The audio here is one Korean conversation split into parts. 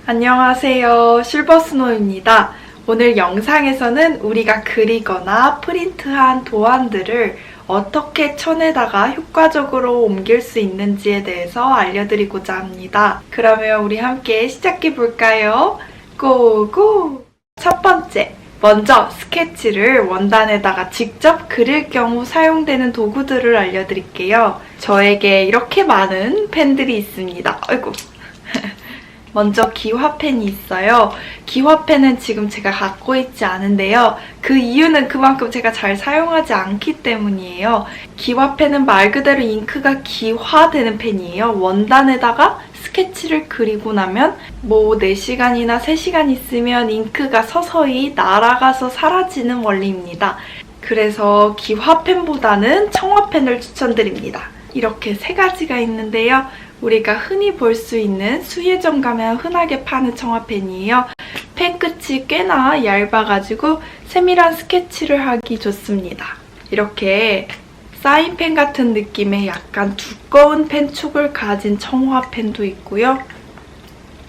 안녕하세요. 실버스노우입니다. 오늘 영상에서는 우리가 그리거나 프린트한 도안들을 어떻게 천에다가 효과적으로 옮길 수 있는지에 대해서 알려드리고자 합니다. 그러면 우리 함께 시작해볼까요? 고고! 첫 번째, 먼저 스케치를 원단에다가 직접 그릴 경우 사용되는 도구들을 알려드릴게요. 저에게 이렇게 많은 펜들이 있습니다. 아이고. 먼저 기화펜이 있어요. 기화펜은 지금 제가 갖고 있지 않은데요. 그 이유는 그만큼 제가 잘 사용하지 않기 때문이에요. 기화펜은 말 그대로 잉크가 기화되는 펜이에요. 원단에다가 스케치를 그리고 나면 4시간이나 3시간 있으면 잉크가 서서히 날아가서 사라지는 원리입니다. 그래서 기화펜보다는 청화펜을 추천드립니다. 이렇게 3가지가 있는데요. 우리가 흔히 볼 수 있는 수예점 가면 흔하게 파는 청화펜이에요. 펜 끝이 꽤나 얇아가지고 세밀한 스케치를 하기 좋습니다. 이렇게 사인펜 같은 느낌의 약간 두꺼운 펜촉을 가진 청화펜도 있고요.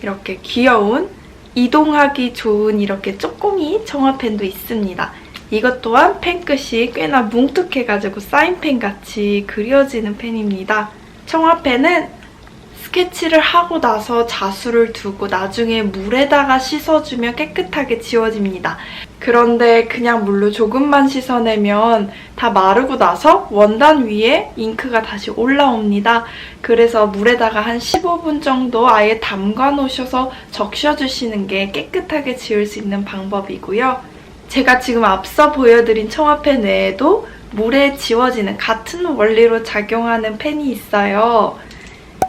이렇게 귀여운 이동하기 좋은 이렇게 쪼꼬미 청화펜도 있습니다. 이것 또한 펜 끝이 꽤나 뭉툭해가지고 사인펜 같이 그려지는 펜입니다. 청화펜은 스케치를 하고 나서 자수를 두고 나중에 물에다가 씻어주면 깨끗하게 지워집니다. 그런데 그냥 물로 조금만 씻어내면 다 마르고 나서 원단 위에 잉크가 다시 올라옵니다. 그래서 물에다가 한 15분 정도 아예 담가 놓으셔서 적셔주시는 게 깨끗하게 지울 수 있는 방법이고요. 제가 지금 앞서 보여드린 청화펜 외에도 물에 지워지는 같은 원리로 작용하는 펜이 있어요.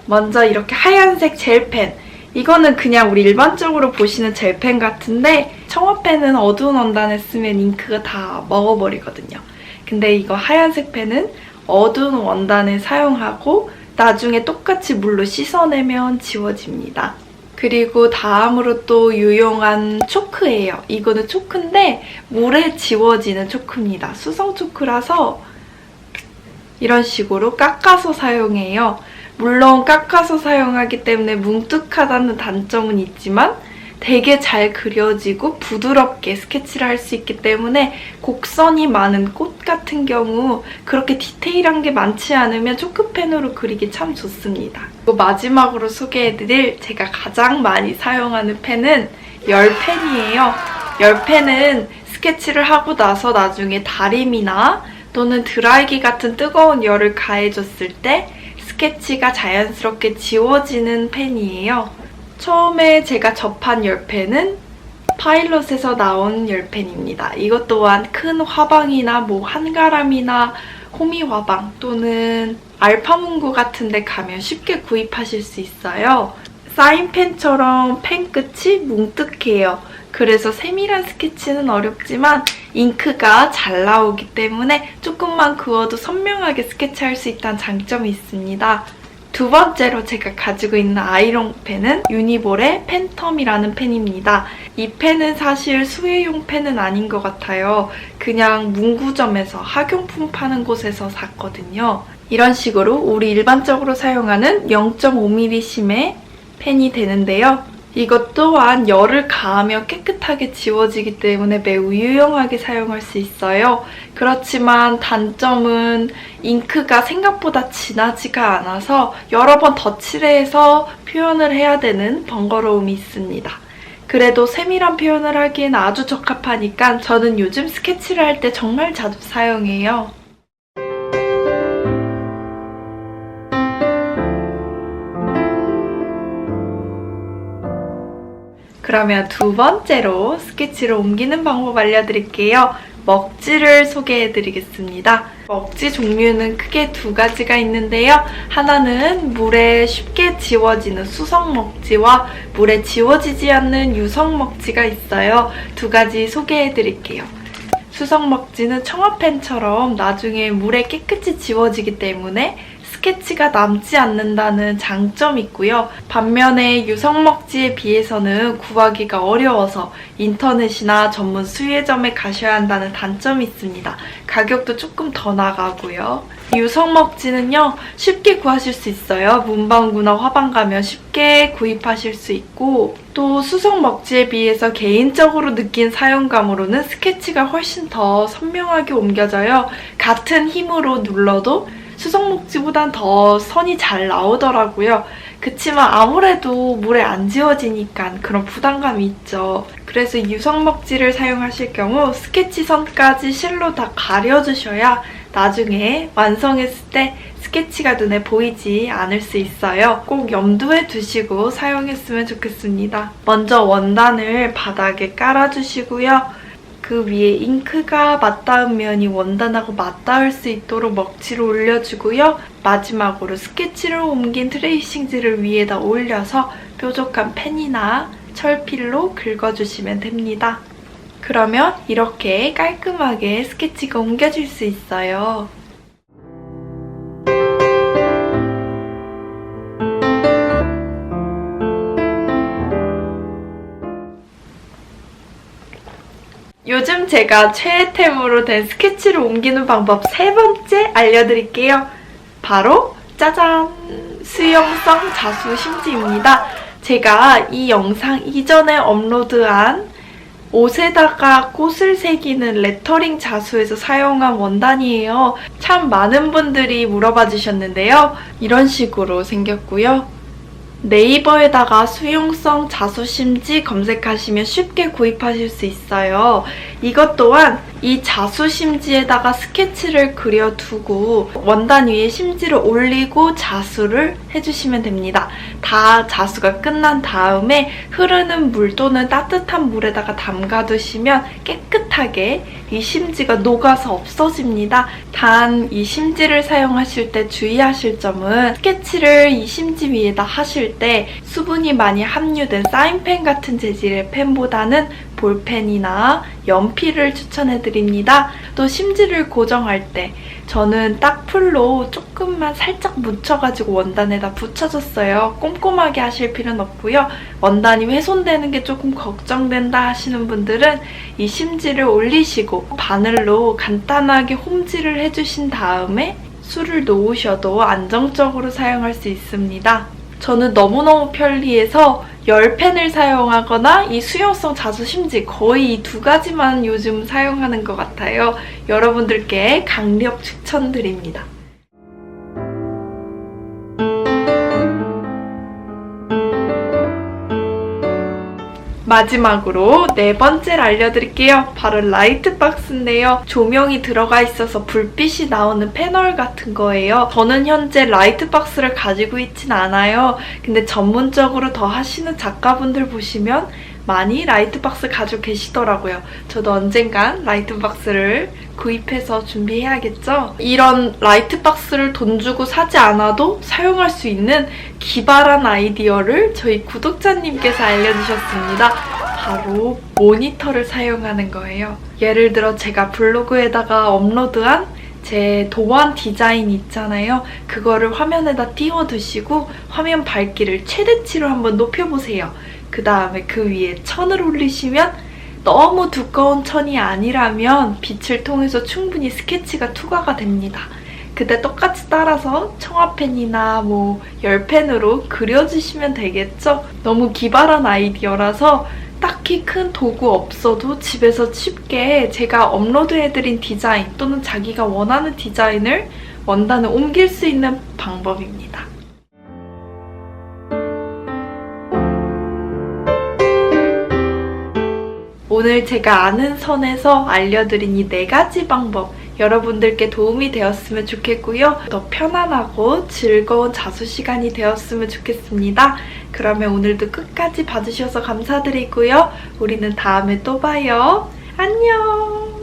먼저 이렇게 하얀색 젤펜. 이거는 그냥 우리 일반적으로 보시는 젤펜 같은데 청화펜은 어두운 원단에 쓰면 잉크가 다 먹어버리거든요. 근데 이거 하얀색 펜은 어두운 원단에 사용하고 나중에 똑같이 물로 씻어내면 지워집니다. 그리고 다음으로 또 유용한 초크예요. 이거는 초크인데 물에 지워지는 초크입니다. 수성 초크라서 이런 식으로 깎아서 사용해요. 물론 깎아서 사용하기 때문에 뭉툭하다는 단점은 있지만 되게 잘 그려지고 부드럽게 스케치를 할 수 있기 때문에 곡선이 많은 꽃 같은 경우 그렇게 디테일한 게 많지 않으면 초크펜으로 그리기 참 좋습니다. 그리고 마지막으로 소개해드릴 제가 가장 많이 사용하는 펜은 열펜이에요. 열펜은 스케치를 하고 나서 나중에 다림이나 또는 드라이기 같은 뜨거운 열을 가해줬을 때 스케치가 자연스럽게 지워지는 펜이에요. 처음에 제가 접한 열펜은 파일럿에서 나온 열펜입니다. 이것 또한 큰 화방이나 한가람이나 호미 화방 또는 알파문고 같은 데 가면 쉽게 구입하실 수 있어요. 사인펜처럼 펜 끝이 뭉툭해요. 그래서 세밀한 스케치는 어렵지만 잉크가 잘 나오기 때문에 조금만 그어도 선명하게 스케치할 수 있다는 장점이 있습니다. 두 번째로 제가 가지고 있는 아이롱 펜은 유니볼의 펜텀이라는 펜입니다. 이 펜은 사실 수혜용 펜은 아닌 것 같아요. 그냥 문구점에서 학용품 파는 곳에서 샀거든요. 이런 식으로 우리 일반적으로 사용하는 0.5mm 심의 펜이 되는데요. 이것 또한 열을 가하면 깨끗하게 지워지기 때문에 매우 유용하게 사용할 수 있어요. 그렇지만 단점은 잉크가 생각보다 진하지가 않아서 여러 번 덧칠해서 표현을 해야 되는 번거로움이 있습니다. 그래도 세밀한 표현을 하기엔 아주 적합하니까 저는 요즘 스케치를 할 때 정말 자주 사용해요. 그러면 두 번째로 스케치를 옮기는 방법 알려드릴게요. 먹지를 소개해드리겠습니다. 먹지 종류는 크게 2가지가 있는데요. 하나는 물에 쉽게 지워지는 수성 먹지와 물에 지워지지 않는 유성 먹지가 있어요. 2가지 소개해드릴게요. 수성 먹지는 청화펜처럼 나중에 물에 깨끗이 지워지기 때문에 스케치가 남지 않는다는 장점이 있고요. 반면에 유성먹지에 비해서는 구하기가 어려워서 인터넷이나 전문 수혜점에 가셔야 한다는 단점이 있습니다. 가격도 조금 더 나가고요. 유성먹지는요, 쉽게 구하실 수 있어요. 문방구나 화방 가면 쉽게 구입하실 수 있고, 또 수성먹지에 비해서 개인적으로 느낀 사용감으로는 스케치가 훨씬 더 선명하게 옮겨져요. 같은 힘으로 눌러도 수성먹지보단 더 선이 잘 나오더라고요. 그치만 아무래도 물에 안 지워지니까 그런 부담감이 있죠. 그래서 유성먹지를 사용하실 경우 스케치 선까지 실로 다 가려주셔야 나중에 완성했을 때 스케치가 눈에 보이지 않을 수 있어요. 꼭 염두에 두시고 사용했으면 좋겠습니다. 먼저 원단을 바닥에 깔아주시고요. 그 위에 잉크가 맞닿은 면이 원단하고 맞닿을 수 있도록 먹지를 올려주고요. 마지막으로 스케치를 옮긴 트레이싱지를 위에다 올려서 뾰족한 펜이나 철필로 긁어주시면 됩니다. 그러면 이렇게 깔끔하게 스케치가 옮겨질 수 있어요. 요즘 제가 최애템으로 된 스케치를 옮기는 방법 3번째 알려드릴게요. 바로 짜잔! 수용성 자수 심지입니다. 제가 이 영상 이전에 업로드한 옷에다가 꽃을 새기는 레터링 자수에서 사용한 원단이에요. 참 많은 분들이 물어봐 주셨는데요. 이런 식으로 생겼고요. 네이버에다가 수용성 자수심지 검색하시면 쉽게 구입하실 수 있어요. 이것 또한 이 자수심지에다가 스케치를 그려두고 원단 위에 심지를 올리고 자수를 해주시면 됩니다. 다 자수가 끝난 다음에 흐르는 물 또는 따뜻한 물에다가 담가두시면 깨끗하게 이 심지가 녹아서 없어집니다. 단 이 심지를 사용하실 때 주의하실 점은 스케치를 이 심지 위에다 하실 때 수분이 많이 함유된 사인펜 같은 재질의 펜보다는 볼펜이나 연필을 추천해드립니다. 또 심지를 고정할 때 저는 딱풀로 조금만 살짝 묻혀가지고 원단에다 붙여줬어요. 꼼꼼하게 하실 필요는 없고요. 원단이 훼손되는 게 조금 걱정된다 하시는 분들은 이 심지를 올리시고 바늘로 간단하게 홈질을 해주신 다음에 술을 놓으셔도 안정적으로 사용할 수 있습니다. 저는 너무너무 편리해서 열펜을 사용하거나 이 수용성 자수심지 거의 이 2가지만 요즘 사용하는 것 같아요. 여러분들께 강력 추천드립니다. 마지막으로 4번째를 알려드릴게요. 바로 라이트 박스인데요. 조명이 들어가 있어서 불빛이 나오는 패널 같은 거예요. 저는 현재 라이트 박스를 가지고 있진 않아요. 근데 전문적으로 더 하시는 작가분들 보시면 많이 라이트 박스 가지고 계시더라고요. 저도 언젠간 라이트 박스를 구입해서 준비해야겠죠? 이런 라이트 박스를 돈 주고 사지 않아도 사용할 수 있는 기발한 아이디어를 저희 구독자님께서 알려주셨습니다. 바로 모니터를 사용하는 거예요. 예를 들어 제가 블로그에다가 업로드한 제 도안 디자인 있잖아요. 그거를 화면에다 띄워두시고 화면 밝기를 최대치로 한번 높여보세요. 그 다음에 그 위에 천을 올리시면 너무 두꺼운 천이 아니라면 빛을 통해서 충분히 스케치가 투과가 됩니다. 그때 똑같이 따라서 청아펜이나 열펜으로 그려주시면 되겠죠? 너무 기발한 아이디어라서 딱히 큰 도구 없어도 집에서 쉽게 제가 업로드해드린 디자인 또는 자기가 원하는 디자인을 원단에 옮길 수 있는 방법입니다. 오늘 제가 아는 선에서 알려드린 이 4가지 방법 여러분들께 도움이 되었으면 좋겠고요. 더 편안하고 즐거운 자수 시간이 되었으면 좋겠습니다. 그러면 오늘도 끝까지 봐주셔서 감사드리고요. 우리는 다음에 또 봐요. 안녕!